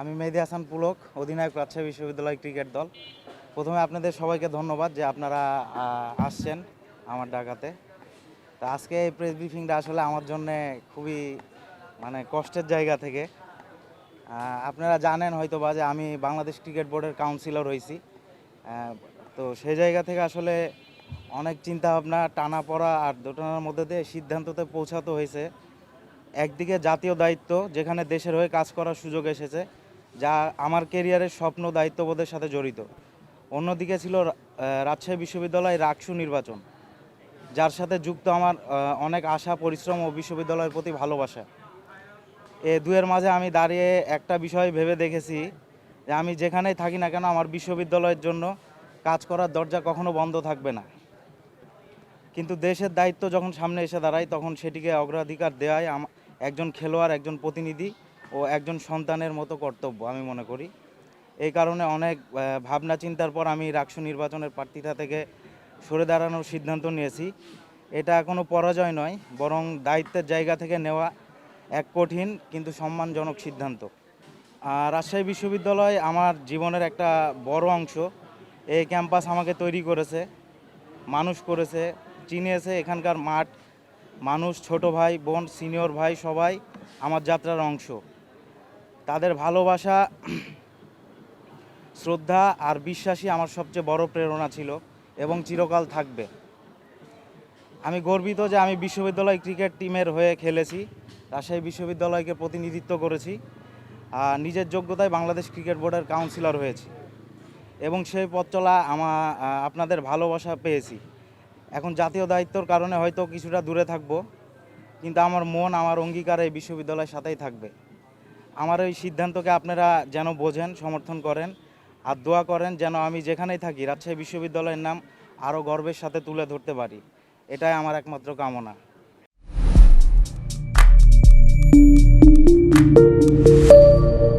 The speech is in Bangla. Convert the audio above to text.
আমি মেহেদী হাসান পুলক, অধিনায়ক রাজশাহী বিশ্ববিদ্যালয় ক্রিকেট দল। প্রথমে আপনাদের সবাইকে ধন্যবাদ যে আপনারা আসছেন আমার ডাকাতে। তো আজকে এই প্রেস ব্রিফিংটা আসলে আমার জন্য খুবই কষ্টের জায়গা থেকে। আপনারা জানেন হয়তোবা যে আমি বাংলাদেশ ক্রিকেট বোর্ডের কাউন্সিলর হয়েছি। তো সেই জায়গা থেকে আসলে অনেক চিন্তাভাবনা, টানাপড়া আর দোটানার মধ্যে দিয়ে সিদ্ধান্ততে পৌঁছাতে হয়েছে। একদিকে জাতীয় দায়িত্ব, যেখানে দেশের হয়ে কাজ করার সুযোগ এসেছে, যা আমার কেরিয়ারের স্বপ্ন দায়িত্ববোধের সাথে জড়িত। অন্যদিকে ছিল রাজশাহী বিশ্ববিদ্যালয় রাকসু নির্বাচন, যার সাথে যুক্ত আমার অনেক আশা, পরিশ্রম ও বিশ্ববিদ্যালয়ের প্রতি ভালোবাসা। এ দুয়ের মাঝে আমি দাঁড়িয়ে একটা বিষয় ভেবে দেখেছি যে আমি যেখানেই থাকি না কেন আমার বিশ্ববিদ্যালয়ের জন্য কাজ করার দরজা কখনো বন্ধ থাকবে না। কিন্তু দেশের দায়িত্ব যখন সামনে এসে দাঁড়ায় তখন সেটিকে অগ্রাধিকার দেওয়াই একজন খেলোয়াড়, একজন প্রতিনিধি ও একজন সন্তানের মতো কর্তব্য আমি মনে করি। এই কারণে অনেক ভাবনা চিন্তার পর আমি রাকসু নির্বাচনের প্রার্থিতা থেকে সরে দাঁড়ানোর সিদ্ধান্ত নিয়েছি। এটা কোনো পরাজয় নয়, বরং দায়িত্বের জায়গা থেকে নেওয়া এক কঠিন কিন্তু সম্মানজনক সিদ্ধান্ত। রাজশাহী বিশ্ববিদ্যালয় আমার জীবনের একটা বড় অংশ। এই ক্যাম্পাস আমাকে তৈরি করেছে, মানুষ করেছে, চিনিয়েছে। এখানকার মাঠ, মানুষ, ছোট ভাই বোন, সিনিয়র ভাই সবাই আমার যাত্রার অংশ। তাদের ভালোবাসা, শ্রদ্ধা আর বিশ্বাসই আমার সবচেয়ে বড় প্রেরণা ছিল এবং চিরকাল থাকবে। আমি গর্বিত যে আমি বিশ্ববিদ্যালয় ক্রিকেট টিমের হয়ে খেলেছি, রাজশাহী বিশ্ববিদ্যালয়কে প্রতিনিধিত্ব করেছি, নিজের যোগ্যতায় বাংলাদেশ ক্রিকেট বোর্ডের কাউন্সিলর হয়েছি এবং সেই পথ চলা আপনাদের ভালোবাসা পেয়েছি। এখন জাতীয় দায়িত্বর কারণে হয়তো কিছুটা দূরে থাকব, কিন্তু আমার মন, আমার অঙ্গীকার এই বিশ্ববিদ্যালয়ের সাথেই থাকবে। আমার এই সিদ্ধান্তকে আপনারা যেন বোঝেন, সমর্থন করেন আর দোয়া করেন যেন আমি যেখানেই থাকি রাজশাহী বিশ্ববিদ্যালয়ের নাম আরও গর্বের সাথে তুলে ধরতে পারি। এটাই আমার একমাত্র কামনা।